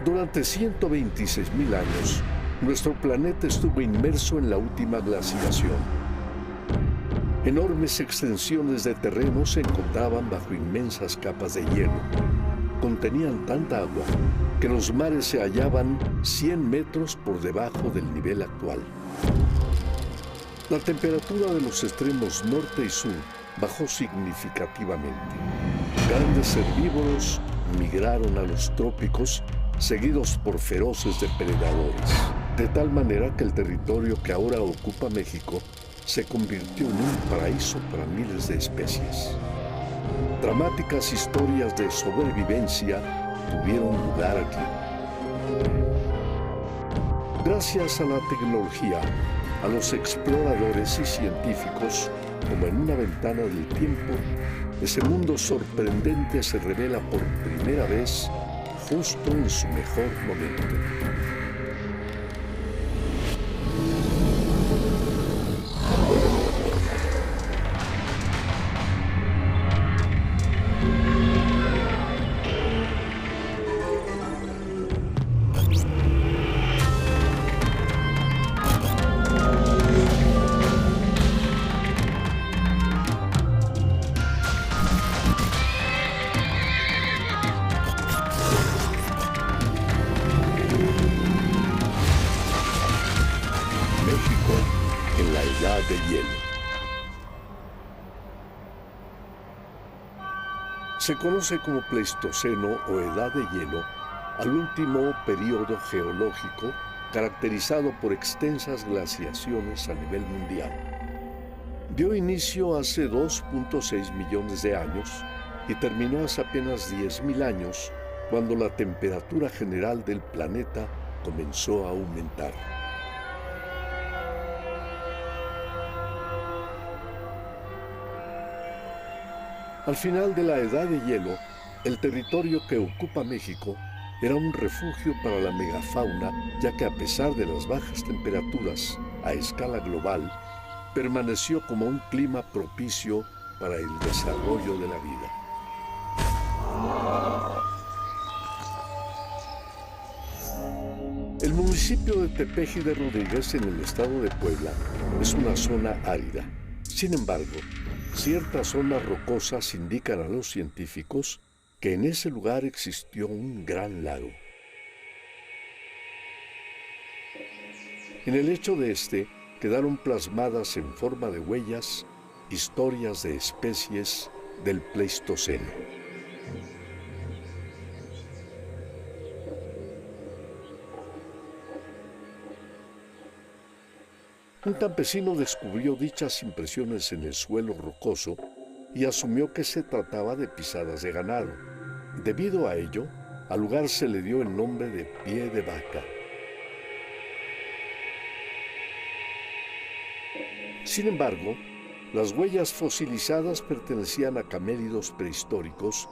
Durante 126.000 años, nuestro planeta estuvo inmerso en la última glaciación. Enormes extensiones de terreno se encontraban bajo inmensas capas de hielo. Contenían tanta agua que los mares se hallaban 100 metros por debajo del nivel actual. La temperatura de los extremos norte y sur bajó significativamente. Grandes herbívoros migraron a los trópicos, seguidos por feroces depredadores, de tal manera que el territorio que ahora ocupa México se convirtió en un paraíso para miles de especies. Dramáticas historias de sobrevivencia tuvieron lugar aquí. Gracias a la tecnología, a los exploradores y científicos, como en una ventana del tiempo, ese mundo sorprendente se revela por primera vez justo en su mejor momento. En la Edad de Hielo. Se conoce como Pleistoceno o Edad de Hielo al último período geológico caracterizado por extensas glaciaciones a nivel mundial. Dio inicio hace 2.6 millones de años y terminó hace apenas 10.000 años, cuando la temperatura general del planeta comenzó a aumentar. Al final de la Edad de Hielo, el territorio que ocupa México era un refugio para la megafauna, ya que a pesar de las bajas temperaturas a escala global, permaneció como un clima propicio para el desarrollo de la vida. El municipio de Tepeji de Rodríguez, en el estado de Puebla, es una zona árida. Sin embargo, ciertas zonas rocosas indican a los científicos que en ese lugar existió un gran lago. En el lecho de este quedaron plasmadas en forma de huellas historias de especies del Pleistoceno. Un campesino descubrió dichas impresiones en el suelo rocoso y asumió que se trataba de pisadas de ganado. Debido a ello, al lugar se le dio el nombre de Pie de Vaca. Sin embargo, las huellas fosilizadas pertenecían a camélidos prehistóricos,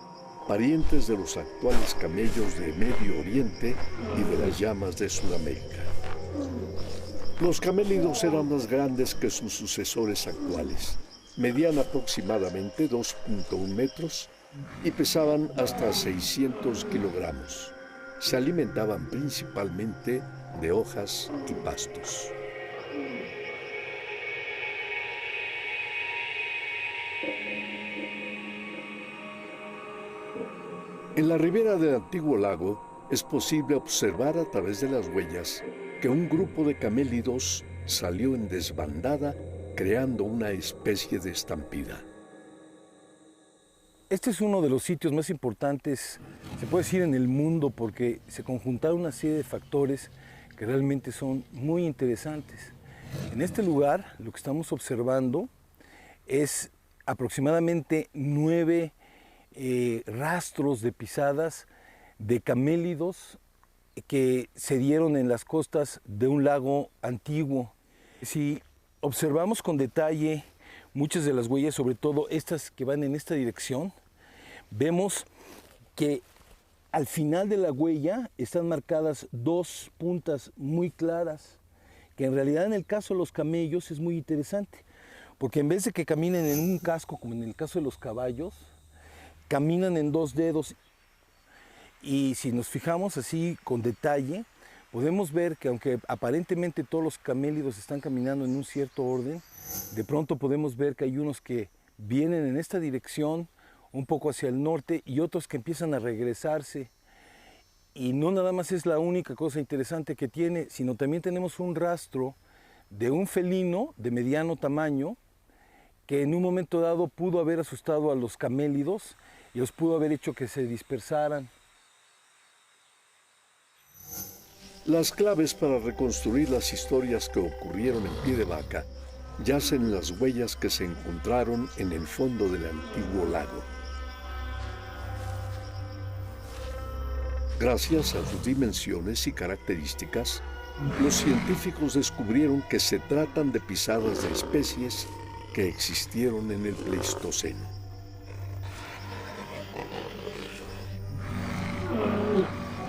parientes de los actuales camellos de Medio Oriente y de las llamas de Sudamérica. Los camélidos eran más grandes que sus sucesores actuales. Medían aproximadamente 2.1 metros y pesaban hasta 600 kilogramos. Se alimentaban principalmente de hojas y pastos. En la ribera del antiguo lago es posible observar a través de las huellas que un grupo de camélidos salió en desbandada, creando una especie de estampida. Este es uno de los sitios más importantes, se puede decir, en el mundo, porque se conjuntaron una serie de factores que realmente son muy interesantes. En este lugar, lo que estamos observando es aproximadamente 9 rastros de pisadas de camélidos que se dieron en las costas de un lago antiguo. Si observamos con detalle muchas de las huellas, sobre todo estas que van en esta dirección, vemos que al final de la huella están marcadas 2 puntas muy claras, que en realidad en el caso de los camellos es muy interesante, porque en vez de que caminen en un casco, como en el caso de los caballos, caminan en 2 dedos. Y si nos fijamos así con detalle, podemos ver que aunque aparentemente todos los camélidos están caminando en un cierto orden, de pronto podemos ver que hay unos que vienen en esta dirección, un poco hacia el norte, y otros que empiezan a regresarse. Y no nada más es la única cosa interesante que tiene, sino también tenemos un rastro de un felino de mediano tamaño que en un momento dado pudo haber asustado a los camélidos y los pudo haber hecho que se dispersaran. Las claves para reconstruir las historias que ocurrieron en Pie de Vaca yacen en las huellas que se encontraron en el fondo del antiguo lago. Gracias a sus dimensiones y características, los científicos descubrieron que se tratan de pisadas de especies que existieron en el Pleistoceno.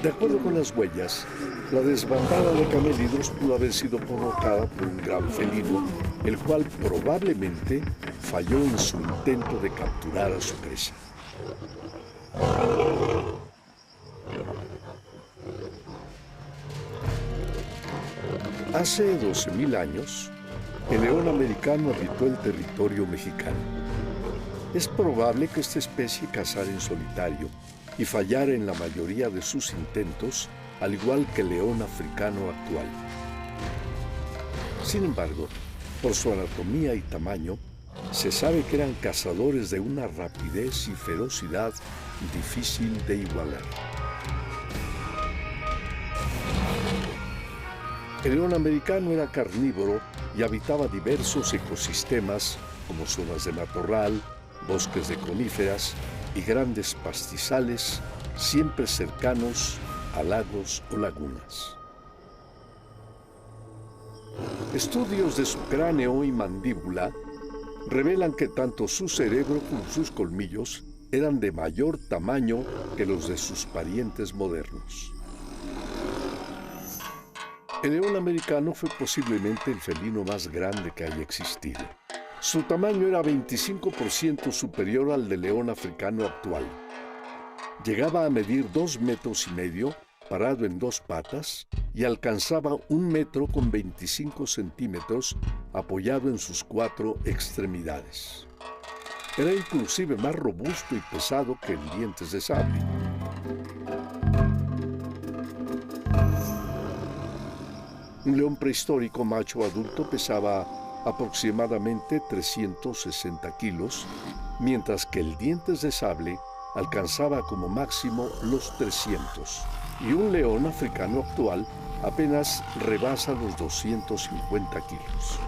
De acuerdo con las huellas, la desbandada de camélidos pudo haber sido provocada por un gran felino, el cual probablemente falló en su intento de capturar a su presa. Hace 12.000 años, el león americano habitó el territorio mexicano. Es probable que esta especie cazara en solitario y fallara en la mayoría de sus intentos, al igual que el león africano actual. Sin embargo, por su anatomía y tamaño, se sabe que eran cazadores de una rapidez y ferocidad difícil de igualar. El león americano era carnívoro y habitaba diversos ecosistemas como zonas de matorral, bosques de coníferas y grandes pastizales, siempre cercanos a lagos o lagunas. Estudios de su cráneo y mandíbula revelan que tanto su cerebro como sus colmillos eran de mayor tamaño que los de sus parientes modernos. El león americano fue posiblemente el felino más grande que haya existido. Su tamaño era 25% superior al del león africano actual. Llegaba a medir 2,5 metros, parado en 2 patas, y alcanzaba 1,25 metros apoyado en sus 4 extremidades. Era inclusive más robusto y pesado que el dientes de sable. Un león prehistórico macho adulto pesaba aproximadamente 360 kilos, mientras que el dientes de sable alcanzaba como máximo los 300. Y un león africano actual apenas rebasa los 250 kilos.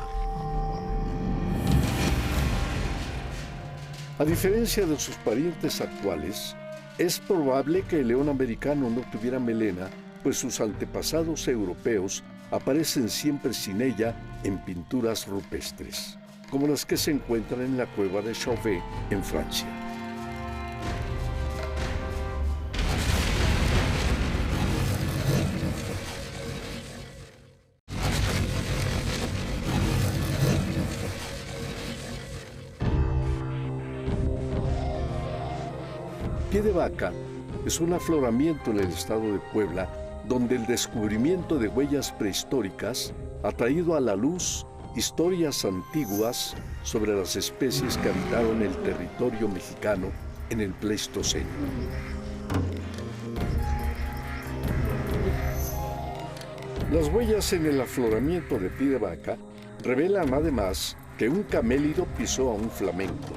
A diferencia de sus parientes actuales, es probable que el león americano no tuviera melena, pues sus antepasados europeos aparecen siempre sin ella en pinturas rupestres, como las que se encuentran en la cueva de Chauvet, en Francia. Pie de Vaca es un afloramiento en el estado de Puebla, donde el descubrimiento de huellas prehistóricas ha traído a la luz historias antiguas sobre las especies que habitaron el territorio mexicano en el Pleistoceno. Las huellas en el afloramiento de Pie de Vaca revelan además que un camélido pisó a un flamenco,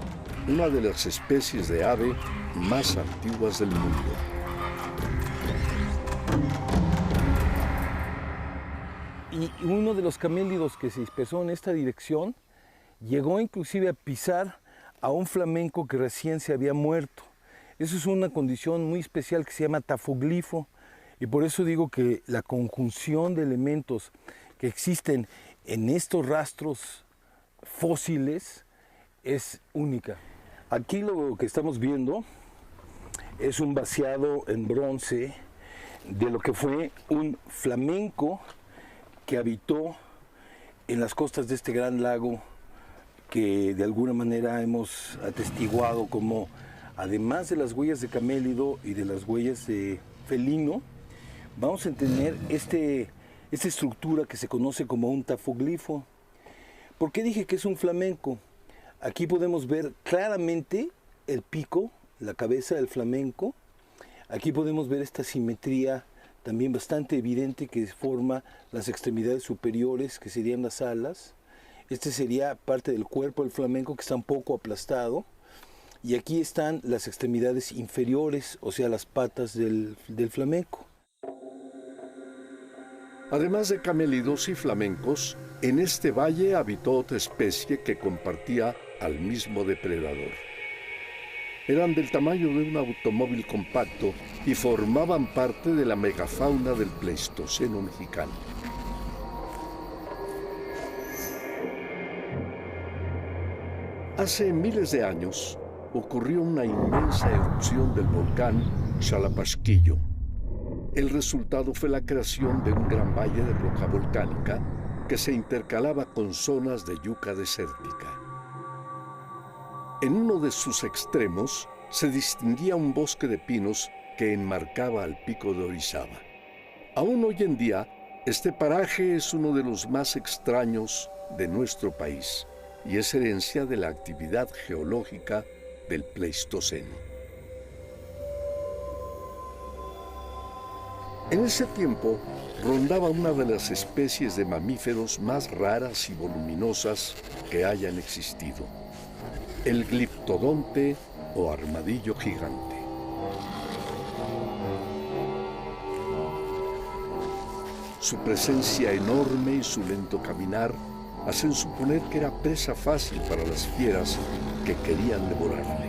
una de las especies de ave más antiguas del mundo. Y uno de los camélidos que se dispersó en esta dirección llegó inclusive a pisar a un flamenco que recién se había muerto. Eso es una condición muy especial que se llama tafoglifo, y por eso digo que la conjunción de elementos que existen en estos rastros fósiles es única. Aquí lo que estamos viendo es un vaciado en bronce de lo que fue un flamenco que habitó en las costas de este gran lago que de alguna manera hemos atestiguado como, además de las huellas de camélido y de las huellas de felino, vamos a tener esta estructura que se conoce como un tafoglifo. ¿Por qué dije que es un flamenco? Aquí podemos ver claramente el pico, la cabeza del flamenco. Aquí podemos ver esta simetría también bastante evidente que forma las extremidades superiores, que serían las alas. Este sería parte del cuerpo del flamenco que está un poco aplastado. Y aquí están las extremidades inferiores, o sea, las patas del flamenco. Además de camélidos y flamencos, en este valle habitó otra especie que compartía al mismo depredador. Eran del tamaño de un automóvil compacto y formaban parte de la megafauna del Pleistoceno mexicano. Hace miles de años ocurrió una inmensa erupción del volcán Xalapashquillo. El resultado fue la creación de un gran valle de roca volcánica que se intercalaba con zonas de yuca desértica. En uno de sus extremos se distinguía un bosque de pinos que enmarcaba al pico de Orizaba. Aún hoy en día, este paraje es uno de los más extraños de nuestro país y es herencia de la actividad geológica del Pleistoceno. En ese tiempo, rondaba una de las especies de mamíferos más raras y voluminosas que hayan existido, el gliptodonte o armadillo gigante. Su presencia enorme y su lento caminar hacen suponer que era presa fácil para las fieras que querían devorarle.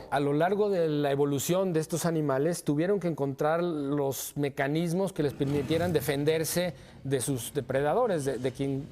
A lo largo de la evolución de estos animales tuvieron que encontrar los mecanismos que les permitieran defenderse de sus depredadores, de quien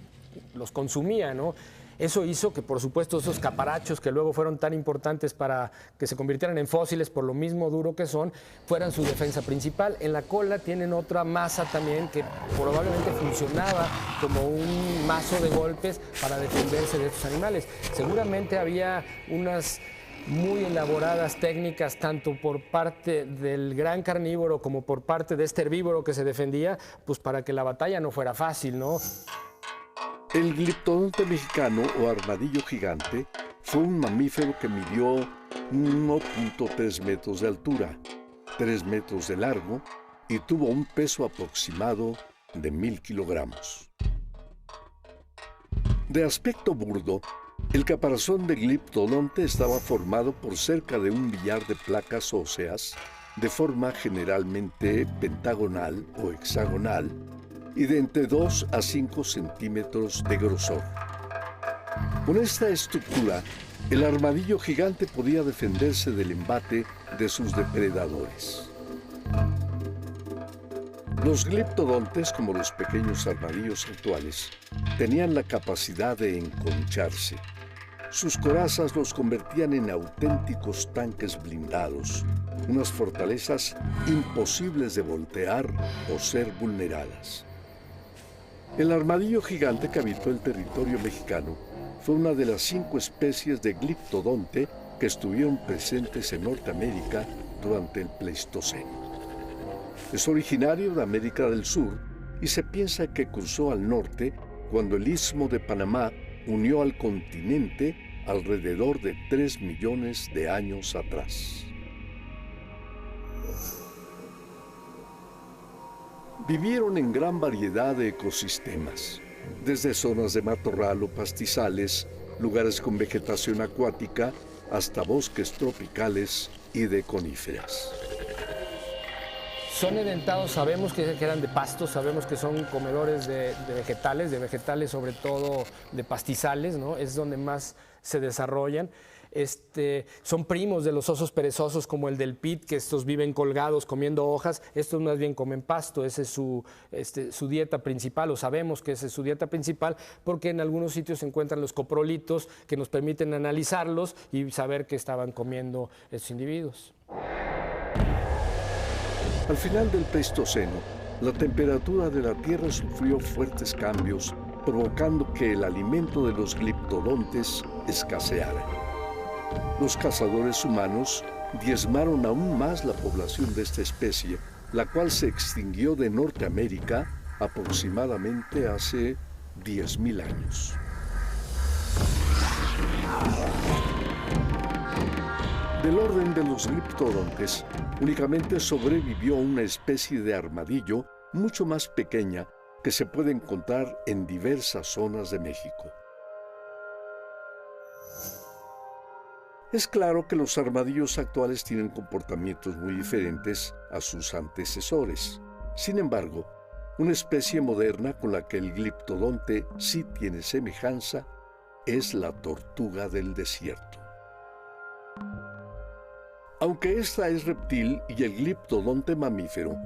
los consumía, ¿no? Eso hizo que, por supuesto, esos caparachos que luego fueron tan importantes para que se convirtieran en fósiles por lo mismo duro que son, fueran su defensa principal. En la cola tienen otra masa también que probablemente funcionaba como un mazo de golpes para defenderse de estos animales. Seguramente había unas muy elaboradas técnicas tanto por parte del gran carnívoro como por parte de este herbívoro que se defendía, pues para que la batalla no fuera fácil, ¿no? El gliptodonte mexicano o armadillo gigante fue un mamífero que midió 1.3 metros de altura, 3 metros de largo y tuvo un peso aproximado de 1000 kilogramos. De aspecto burdo, el caparazón de gliptodonte estaba formado por cerca de 1 millar de placas óseas de forma generalmente pentagonal o hexagonal y de entre 2 a 5 centímetros de grosor. Con esta estructura, el armadillo gigante podía defenderse del embate de sus depredadores. Los gliptodontes, como los pequeños armadillos actuales, tenían la capacidad de enconcharse. Sus corazas los convertían en auténticos tanques blindados, unas fortalezas imposibles de voltear o ser vulneradas. El armadillo gigante que habitó el territorio mexicano fue una de las 5 especies de gliptodonte que estuvieron presentes en Norteamérica durante el Pleistoceno. Es originario de América del Sur y se piensa que cruzó al norte cuando el Istmo de Panamá unió al continente alrededor de 3 millones de años atrás. Vivieron en gran variedad de ecosistemas, desde zonas de matorral o pastizales lugares con vegetación acuática hasta bosques tropicales y de coníferas. Son edentados, sabemos que eran de pasto, sabemos que son comedores de vegetales sobre todo de pastizales, ¿no? Es donde más se desarrollan. Son primos de los osos perezosos como el del pit, que estos viven colgados comiendo hojas. Estos más bien comen pasto, esa es su dieta principal, o sabemos que esa es su dieta principal, porque en algunos sitios se encuentran los coprolitos que nos permiten analizarlos y saber qué estaban comiendo estos individuos. Al final del Pleistoceno, la temperatura de la Tierra sufrió fuertes cambios, provocando que el alimento de los gliptodontes escaseara. Los cazadores humanos diezmaron aún más la población de esta especie, la cual se extinguió de Norteamérica aproximadamente hace 10.000 años. Del orden de los gliptodontes, únicamente sobrevivió una especie de armadillo mucho más pequeña que se puede encontrar en diversas zonas de México. Es claro que los armadillos actuales tienen comportamientos muy diferentes a sus antecesores. Sin embargo, una especie moderna con la que el gliptodonte sí tiene semejanza es la tortuga del desierto. Aunque esta es reptil y el gliptodonte mamífero,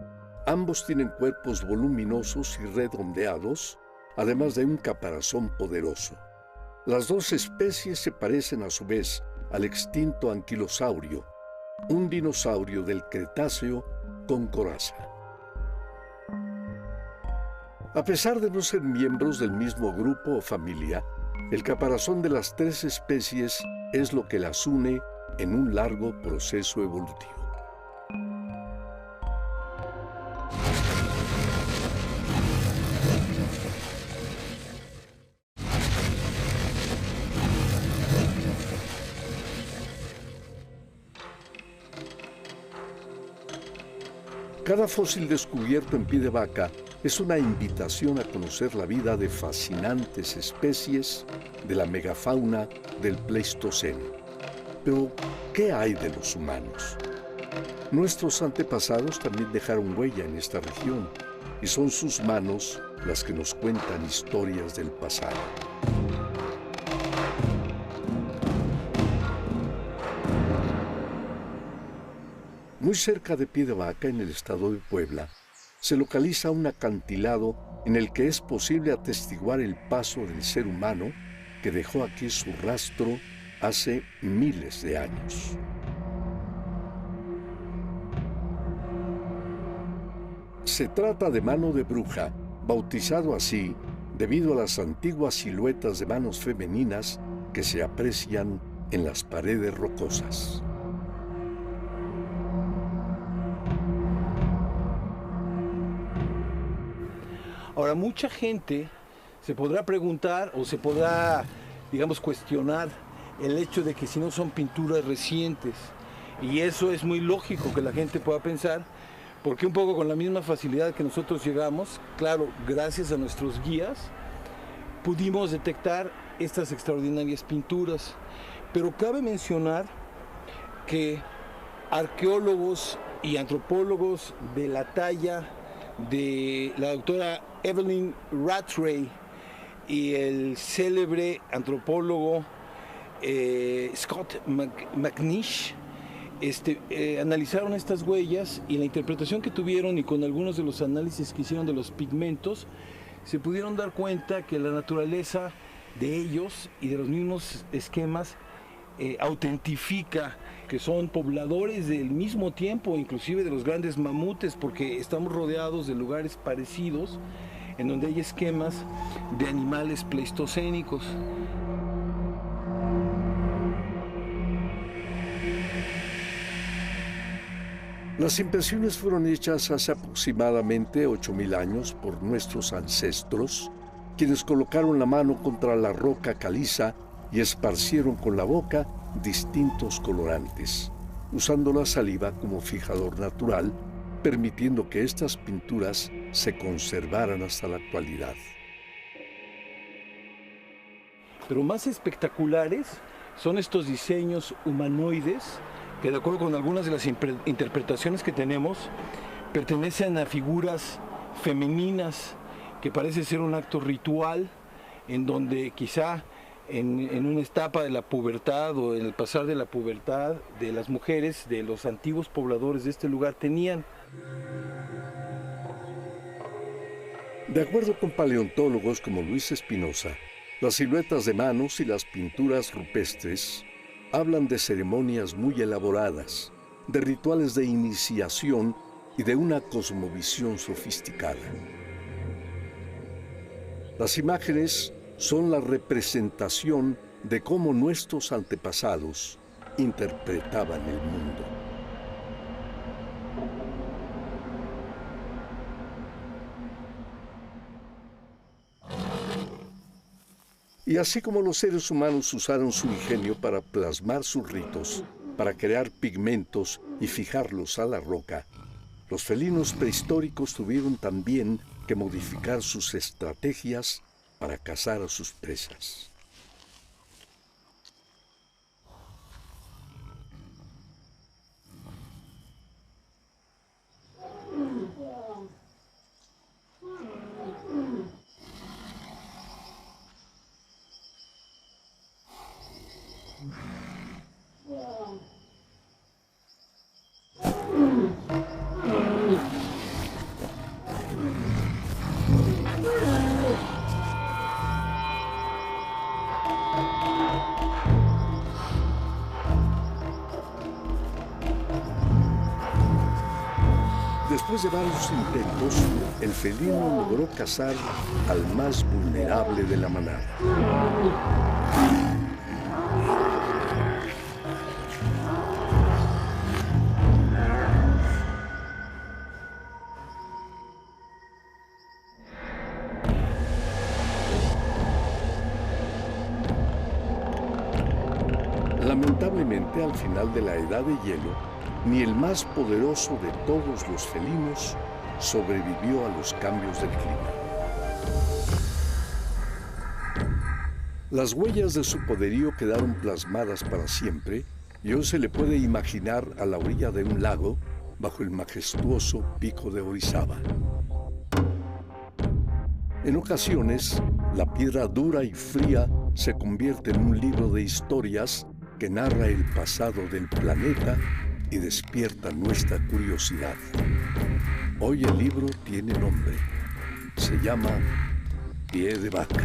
ambos tienen cuerpos voluminosos y redondeados, además de un caparazón poderoso. Las dos especies se parecen a su vez al extinto anquilosaurio, un dinosaurio del Cretáceo con coraza. A pesar de no ser miembros del mismo grupo o familia, el caparazón de las tres especies es lo que las une en un largo proceso evolutivo. Cada fósil descubierto en pie de vaca es una invitación a conocer la vida de fascinantes especies de la megafauna del Pleistoceno. Pero, ¿qué hay de los humanos? Nuestros antepasados también dejaron huella en esta región, y son sus manos las que nos cuentan historias del pasado. Muy cerca de Pie de Vaca, en el estado de Puebla, se localiza un acantilado en el que es posible atestiguar el paso del ser humano que dejó aquí su rastro hace miles de años. Se trata de Mano de Bruja, bautizado así debido a las antiguas siluetas de manos femeninas que se aprecian en las paredes rocosas. Ahora, mucha gente se podrá preguntar o se podrá, digamos, cuestionar el hecho de que si no son pinturas recientes. Y eso es muy lógico que la gente pueda pensar, porque un poco con la misma facilidad que nosotros llegamos, claro, gracias a nuestros guías, pudimos detectar estas extraordinarias pinturas. Pero cabe mencionar que arqueólogos y antropólogos de la talla de la doctora Evelyn Rattray y el célebre antropólogo Scott McNish analizaron estas huellas, y la interpretación que tuvieron y con algunos de los análisis que hicieron de los pigmentos, se pudieron dar cuenta que la naturaleza de ellos y de los mismos esquemas autentifica que son pobladores del mismo tiempo, inclusive de los grandes mamutes, porque estamos rodeados de lugares parecidos en donde hay esquemas de animales pleistocénicos. Las impresiones fueron hechas hace aproximadamente 8.000 años por nuestros ancestros, quienes colocaron la mano contra la roca caliza y esparcieron con la boca distintos colorantes, usando la saliva como fijador natural, permitiendo que estas pinturas se conservaran hasta la actualidad. Pero más espectaculares son estos diseños humanoides que, de acuerdo con algunas de las interpretaciones que tenemos, pertenecen a figuras femeninas, que parece ser un acto ritual en donde quizá en una etapa de la pubertad o en el pasar de la pubertad de las mujeres de los antiguos pobladores de este lugar tenían. De acuerdo con paleontólogos como Luis Espinosa, las siluetas de manos y las pinturas rupestres hablan de ceremonias muy elaboradas, de rituales de iniciación y de una cosmovisión sofisticada. Las imágenes son la representación de cómo nuestros antepasados interpretaban el mundo. Y así como los seres humanos usaron su ingenio para plasmar sus ritos, para crear pigmentos y fijarlos a la roca, los felinos prehistóricos tuvieron también que modificar sus estrategias para cazar a sus presas. Después de varios intentos, el felino logró cazar al más vulnerable de la manada. Lamentablemente, al final de la Edad de Hielo, ni el más poderoso de todos los felinos sobrevivió a los cambios del clima. Las huellas de su poderío quedaron plasmadas para siempre y hoy se le puede imaginar a la orilla de un lago bajo el majestuoso pico de Orizaba. En ocasiones, la piedra dura y fría se convierte en un libro de historias que narra el pasado del planeta y despierta nuestra curiosidad. Hoy el libro tiene nombre. Se llama Pie de Vaca.